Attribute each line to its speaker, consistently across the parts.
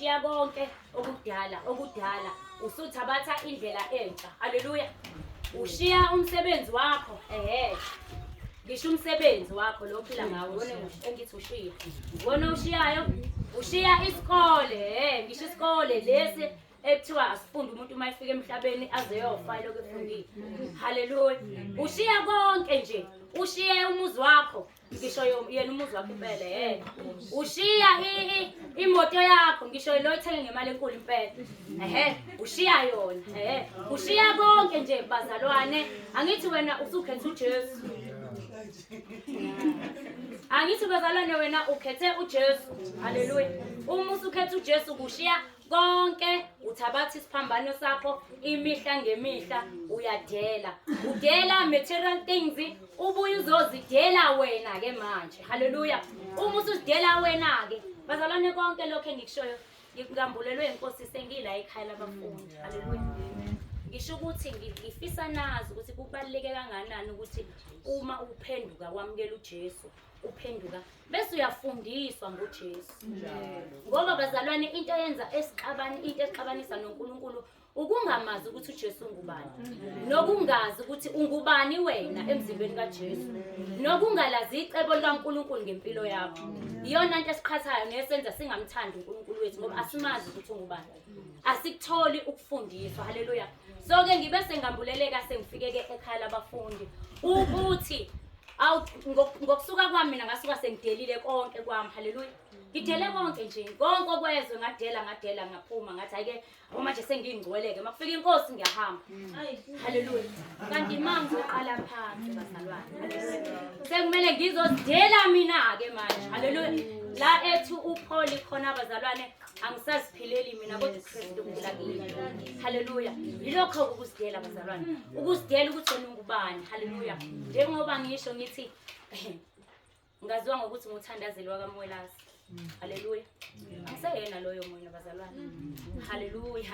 Speaker 1: shiya konke okudala usuthabatha indlela entsha. Haleluya. Ushiya umsebenzi wakho. Ngisho umsebenzi wakho lo phila ngawo wona engithi ushiya. Wona ushiyayo, ushiya isikole. Ngisho isikole lesi ekuthiwa asifunda umuntu uma efika emhlabeni aze yofa lokho efundile. Haleluya. Ushiya konke nje. Ushiya umuzi wakho. Ngisho yena umuzi wakho impela. Ushiya imoto yakho. Ngisho lo ithenge ngemali enkulu impela. Ushiya yona. Ushiya konke nje bazalwane. Angithi wena usukhethe uJesu. Angithi bazalwane wena ukhethe uJesu. Haleluya. Uma usukhethe uJesu kushiya konke, uthabatha isiphambano sakho imihla ngemihla uyadela. Udela material things, ubuye uzozidela wena ke manje. Haleluya. Uma usuzidela wena ke, bazalwane konke lokho engikushoyo ngikungambulelwe inkosi sengila ekhaya labafundi. Haleluya. Ngisho ukuthi ngifisa nazi ukuthi kubaluleke kangakanani ukuthi uma uphenduka kwamukela uJesu, uphenduka bese uyafundiswa ngoJesu. Ngoba bazalwane into yenza into exabanisa noNkulunkulu ukungamazi ukuthi uJesu ungubani. Nokungazi ukuthi ungubani wena emzimbeni kaJesu. Nokungalazi icebo likaNkulunkulu ngempilo yakho. Iyona into esiqhathayo nesenza singamthandi uNkulunkulu wethu ngoba asimazi ukuthi ungubani. Asikutholi ukufundiswa. Haleluya. So ke ngibe sengambuleleka sengifike ke ekhaya labafundi ukuthi ngokusuka kwami mina ngasuka sengidelile konke kwami. Haleluya. Ngidele konke nje. Konke okwezwe ngadela ngaphuma ngathi ayike manje sengingcweleke makufika inkosi ngiyahamba. Haleluya. Kanti manje uqala phansi bazalwane. Haleluya. Sekumele ngizodela mina ke manje. Haleluya. La ethu uPaul khona bazalwane angisaziphileli mina kodwa uKristu ngidela kimi. Haleluya. Yilokho ukusidela bazalwane. Ukusidela ukuthi wena ungubani. Haleluya. Njengoba ngisho ngithi ngaziwa ngokuthi nguthandazeli wakaMwelasi. Haleluya. Angiseyena loyo mina bazalwane. Haleluya.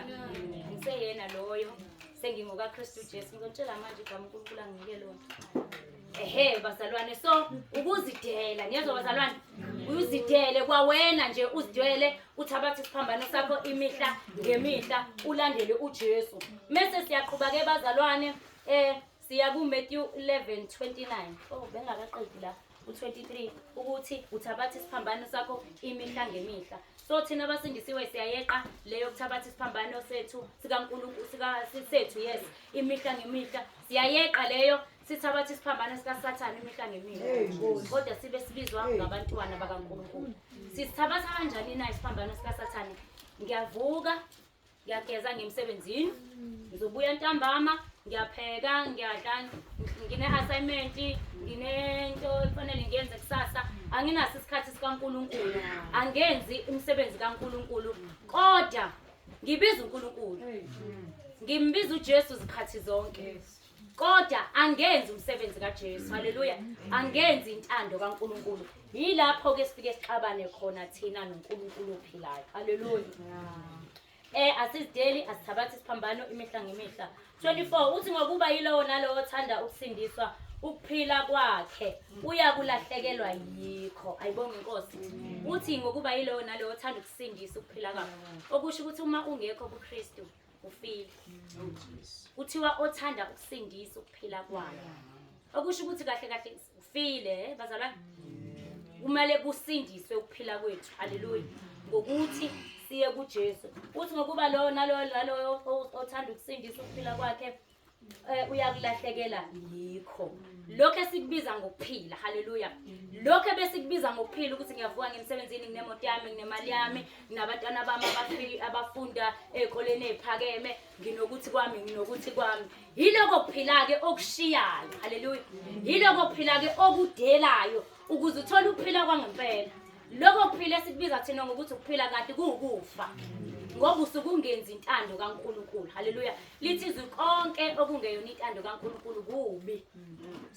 Speaker 1: Angiseyena loyo. Sengingoka Kristu Jesu. Ngizotshela manje igama uNkulunkulu angike lona. Bazalwane, so ukuzidela ngiyezwa bazalwane, uyuzidele kwawena nje uzidwele uthabatha isiphambano sakho imihla ngemihla ulandele uJesu. Mase siyaqhubeka ke bazalwane siya ku Matthew 11:29. Bengakaqedi la u23 ukuthi uthabatha isiphambano sakho imihla ngemihla. So thina abasindisiwe siyayeqa leyo kuthabatha isiphambano sethu sikaNkulunkulu sethu yes imihla ngemihla siyayeqa leyo sithabatha isiphambano sikaSathane imihla ngemihla. Kodwa sibe sibizwa ngabantwana bakaNkulunkulu. Sisithabatha kanjani na isiphambano sikaSathane? Ngiyavuka, ngiyageza ngemsebenzini, ngizobuya ntambama, ngiyapheka, ngiyadla, ngine-assignment, nginento efanele ngiyenze kusasa. Anginaso isikhathi sikaNkulunkulu. Angenzi umsebenzi kaNkulunkulu. Kodwa ngibiza uNkulunkulu. Ngimbiza uJesu izikhathi zonke. Kodwa angenzi umsebenzi kaJesu. Haleluya. Angenzi intando kaNkulunkulu. Yilapho ke sifike sixabane khona thina noNkulunkulu ophilayo. Haleluya. Asizideli asithabatha isiphambano imihla ngemihla. 24 uthi ngokuba yilowo nalowo othanda ukusindiswa ukuphila kwakhe uyakulahlekelwa yikho. Ayibonge inkosi. Uthi ngokuba yilowo nalowo othanda ukusindisa ukuphila kwakhe. Okusho ukuthi uma ungekho kuKristu ufile. Kuthiwa othanda ukusindisa ukuphila kwakhe. Okusho ukuthi kahle kahle ufile bazalwane. Kumele kusindiswe ukuphila kwethu. Haleluya. Ngokuthi siye kuJesu. Uthi ngokuba lo nalo othanda ukusindisa ukuphila kwakhe uyakulahlekelwa yikho. Lokho esikubiza ngokuphila. Haleluya. Lokho besikubiza ngokuphila ukuthi ngiyavuka ngemsebenzini nginemoto yami nginemali yami nginabantwana bami abafunda ezikoleni eziphakeme nginokuthi kwami. Yiloko kuphila ke okushiyayo. Haleluya. Yiloko kuphila ke okudelayo ukuze uthole ukuphila kwangempela. Lokho kuphila esikubiza thina ngokuthi ukuphila kanti kuwukufa. Ngoba usukungenza intando kaNkulunkulu. Haleluya. Lithi konke okungeyona intando kaNkulunkulu kubi.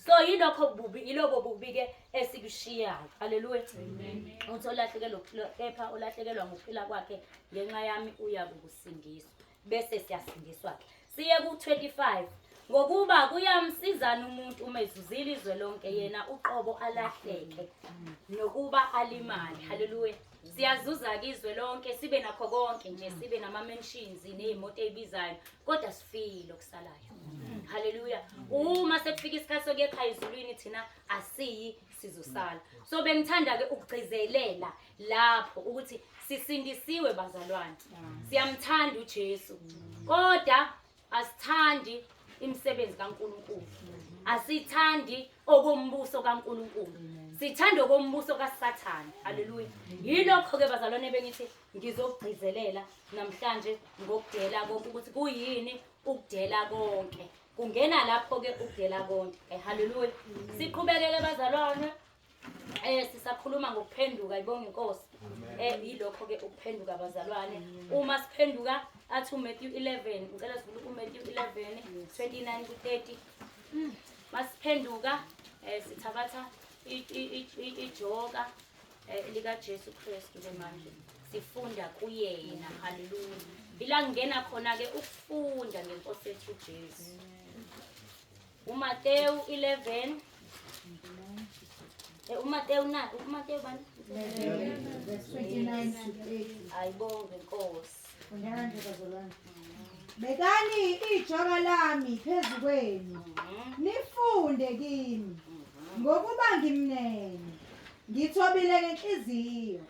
Speaker 1: So yilokho bubi, yiloko bubi ke esikushiyayo. Haleluya. Amen. Utholahlekelwa kepha ulahlekelwa ngokuphila kwakhe ngenxa yami uyakusindiswa. Bese siyasindiswa ke. Siye ku 25. Ngokuba kuyamsizana umuntu uma ezuzile izwe lonke yena uqobo alahleke nokuba alimali. Haleluya. siyazuza kizwe lonke sibe nakho konke nje sibe nama-mentions ney'moto ey'bizayo kodwa sifile okusalayo. Haleluya. Uma sekufika isikhathi sokuya ekhaya ezulwini thina asiyi sizosala. So bengithanda-ke ukugcizelela lapho ukuthi sisindisiwe bazalwane. Siyamthanda uJesu kodwa asithandi imisebenzi kaNkulunkulu. Asithandi okombuso kaNkulunkulu. Sithanda okombuso kaSathane. Haleluya. Yilokho-ke bazalwane bengithi ngizokugcizelela namhlanje ngokudela konke ukuthi kuyini ukudela konke. Kungena lapho-ke ukudela konke. Haleluya. Siqhubekele bazalwane. Sisakhuluma ngokuphenduka ibonga inkosi. Yilokho-ke ukuphenduka bazalwane. Uma siphenduka athi uMatthew 11, ngicela sivule uMatthew 11 29 ku 30. Masiphenduka sithabatha ijoka lika Jesu Kristu ke manje sifunda kuyena. Haleluya. Ila ngena khona ke ukufunda ngenkosi yethu Jesu. uMateyu 11 uMateyu bani?
Speaker 2: 11 verse 29 to 30.
Speaker 1: Ayibonge inkosi.
Speaker 2: Undana bazalwane. Bekani ijoka lami phezu kwenu. Nifunde kimi. Ngokuba ngimnene. Ngithobile ngenhliziyo.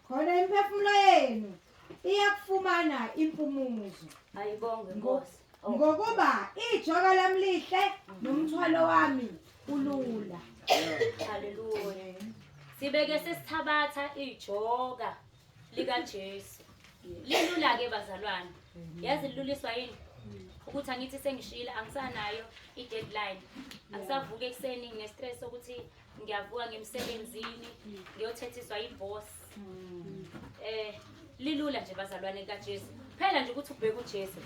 Speaker 2: Khona imphefumulo yenu iyakufumana impumuzo.
Speaker 1: Ayibonge inkosi.
Speaker 2: Ngokuba ijoka lami lihle nomthwalo wami ulula.
Speaker 1: Haleluya. Sibeke sesithabatha ijoka lika Jesu. Lilula ke bazalwane. Yazi liluliswa yini? Ukuthi angithi sengishila angisanayo i-deadline. Angisavuka ekseni ngine-stress ukuthi ngiyavuka ngemsebenzini ngiyothethiswa yiboss. Lilula nje bazalwane kaJesu. Phela nje ukuthi ubheke uJesu.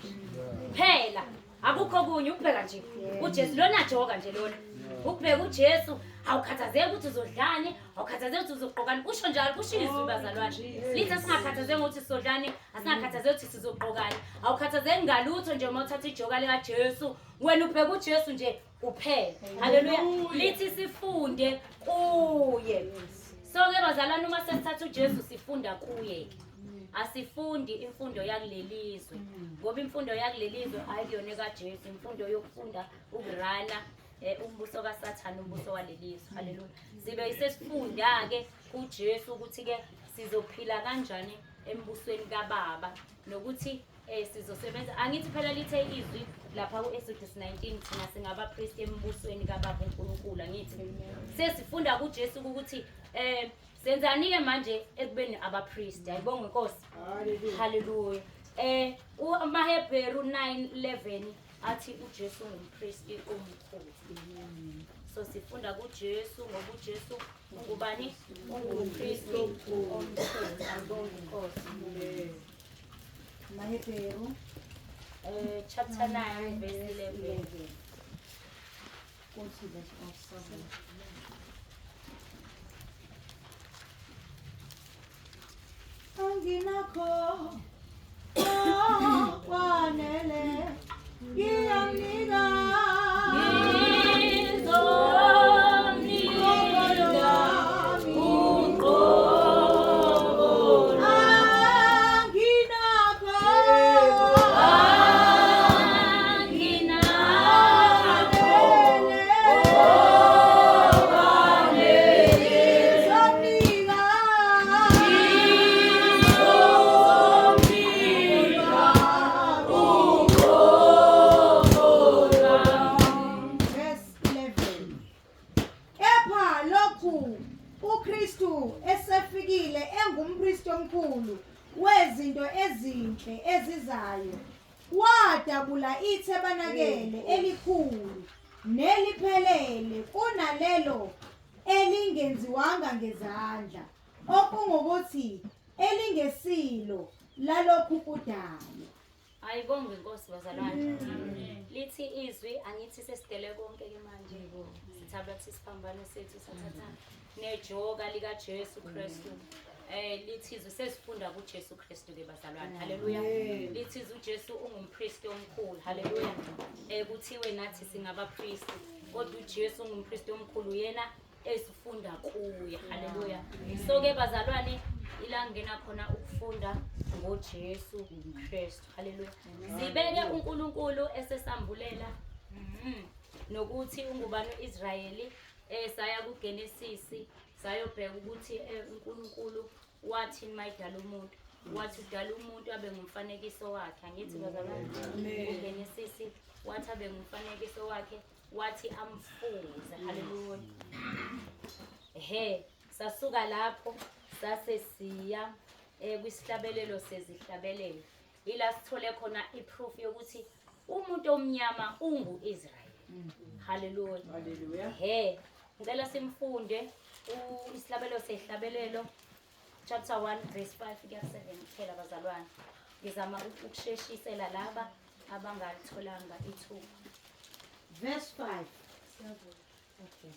Speaker 1: Phela akukho kunye ukubheka nje uJesu lona joka nje lona. Ukubheka uJesu awukhathazeki ukuthi uzodlani, awukhathazeki ukuthi uzogqokani. Kusho njalo kusho izwi bazalwane. Lithi asingakhathazeki ukuthi sizodlani, asingakhathazeki ukuthi sizogqokani. Awukhathazeki ngalutho nje uma uthatha ijoka lika Jesu. Wena ubheka uJesu nje kuphela. Haleluya. Lithi sifunde kuye. So ke bazalwane uma sesithatha uJesu sifunda kuye. Asifundi imfundo yakulelizwe ngoba imfundo yakulelizwe ayiyona kaJesu, imfundo yokufunda ukurana umbuso kaSathane, umbuso walelizwe. Haleluya. Sibe isesifunda ke kuJesu ukuthi ke sizophila kanjani embusweni kaBaba nokuthi sizosebenza. Angithi phela lithe izwi lapha ku-Exodus 19 thina singabapriest embusweni kaBaba uNkulunkulu. Angithi sesifunda kuJesu ukuthi senzani ke manje ekubeni abapriest. Ayibonge inkosi. Haleluya. uMahebheru 9:11 athi uJesu ngumpriest omkhulu. So sifunda kuJesu ngoba uJesu ungubani? Ungumpriest omkhulu. Ayibonge inkosi.
Speaker 2: Mahebheru
Speaker 1: chapter 9 verse 11.
Speaker 2: Anginakho kwanele ngiyamnika wezinto ezinhle ezizayo wadabula ithebanakele elikhulu neliphelele kunalelo elingenziwanga ngezandla okungukuthi elingesilo lalokhu kudala.
Speaker 1: Ayibonge inkosi bazalwane. Lithi izwi angithi sesidele konke ke manje sithabatha isiphambano sethu sathatha nejoka lika Jesu Kristu. Lithi izwi sesifunda kuJesu Kristu ke bazalwane. Haleluya. Lithi izwi uJesu ungumpriest omkhulu. Haleluya. Kuthiwe nathi singabapriest kodwa uJesu ungumpriest omkhulu yena esifunda kuye. Haleluya. So ke bazalwane ila ngena khona ukufunda ngoJesu Kristu. Haleluya. Sibeke uNkulunkulu esesambulela nokuthi ungubani uIsrayeli. Saya kuGenesis sayobheka ukuthi uNkulunkulu wathi mayidala umuntu, wathi udala umuntu abe ngumfanekiso wakhe. Angithi bazalwane, uGenesis wathi abe ngumfanekiso wakhe, wathi amfuze. Haleluya. Sasuka lapho sase siya kwisihlabelelo sezihlabelelo. Ila sithole khona iproof yokuthi umuntu omnyama unguIsrayeli. Haleluya. Haleluya. Ngicela simfunde isihlabelelo sezihlabelelo chapter 1 verse 5 kuya 7 kuphela bazalwane. Ngizama ukusheshisela laba abangalitholanga ithuba.
Speaker 2: Verse 5. Okay.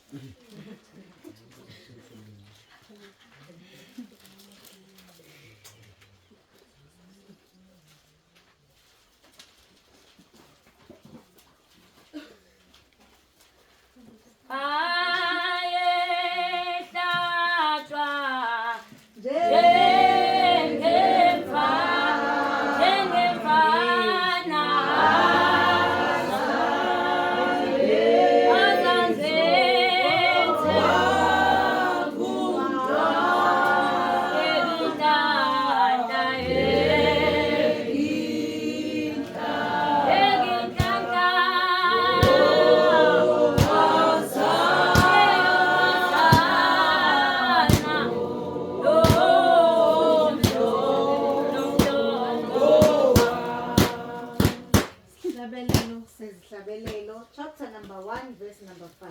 Speaker 2: Chapter number 1 verse number 5.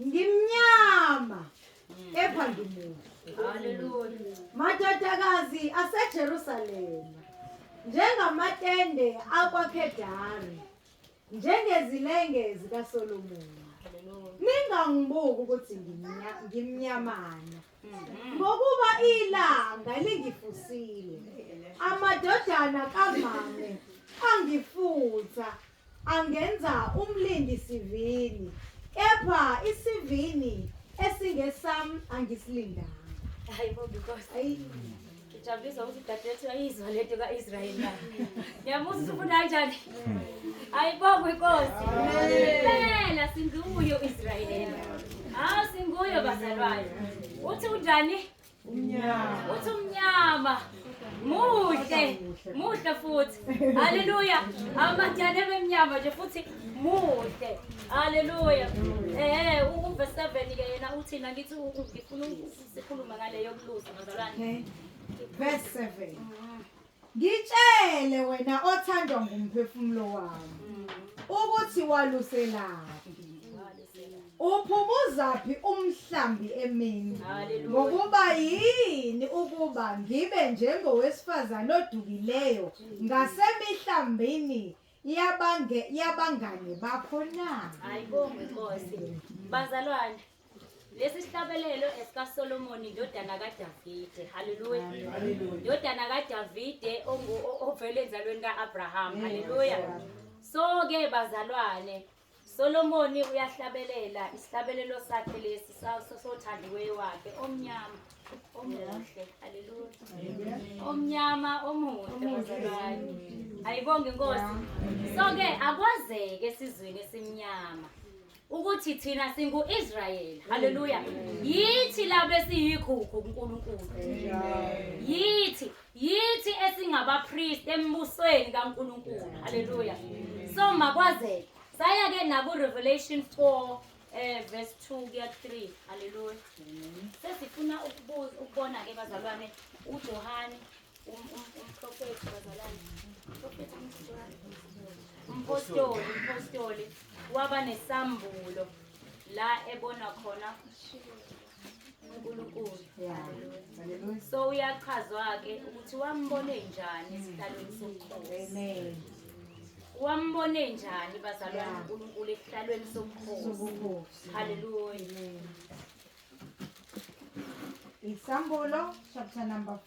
Speaker 2: Ngimnyama epha ngimuhle.
Speaker 1: Haleluya.
Speaker 2: Madodakazi aseJerusalema njengamatende akwaKedari, njengezilenge zikaSolomoni. Ningangibuki ukuthi ngimnyamana, ngokuba ilanga lingifusile, amadodana kamame angifutha, angenza umlindi sivini, kepha isivini esingesami angisilindanga.
Speaker 1: Hayibo, because ngijabulisa ukuthi dadethu ayizwa lento kaIsrayeli la. Ngiyabuza ukuthi ufuna kanjani? Ayibonge Nkosi. Phela singuye uIsrayeli. Singuye bazalwane. Uthi unjani?
Speaker 2: Umnyama.
Speaker 1: Uthi umnyama. Muhle futhi. Haleluya. Amadana emnyama nje futhi muhle. Haleluya. Verse 7 ke yena uthi na ngithi ngifuna ukusikhuluma ngale yokulusa bazalwane.
Speaker 2: Verse 7. Ngitshele wena othandwa ngumphefumulo wami ukuthi waluselaphi. Uphumuzaphi umhlambi emini? Ngokuba yini ukuba ngibe njengowesifazane odukileyo ngasemihlambini yabangane bakho na?
Speaker 1: Ayibonge Nkosi. Bazalwane, lesi sihlabelelo esikaSolomoni indodana kaDavide. Haleluya. Indodana kaDavide ovele enzalweni kaAbraham. Haleluya. So ke bazalwane, Solomoni uyahlabelela isihlabelelo sakhe lesi sothandiweyo wakhe omnyama omuhle. Haleluya. Omnyama omuhle bazalwane. Ayibonge Nkosi. So ke akwazeke esizweni esimnyama ukuthi thina singuIsrayeli. Haleluya. Yithi labo esiyikhuku kuNkulunkulu. Yithi esingabapriest embusweni kaNkulunkulu. Haleluya. So makwazeke. Saya ke naku Revelation 4 verse 2 kuya 3. Haleluya. Sesifuna ukubona ke bazalwane uJohane umprofeti bazalwane. Umpostoli waba nesambulo la ebona khona uNkulunkulu. Haleluya. So uyachazwa ke ukuthi wambone njani esihlalweni sobukhosi.
Speaker 2: Amen.
Speaker 1: Wambone njani bazalwane uNkulunkulu esihlalweni sobukhosi. Haleluya.
Speaker 2: Isambulo chapter number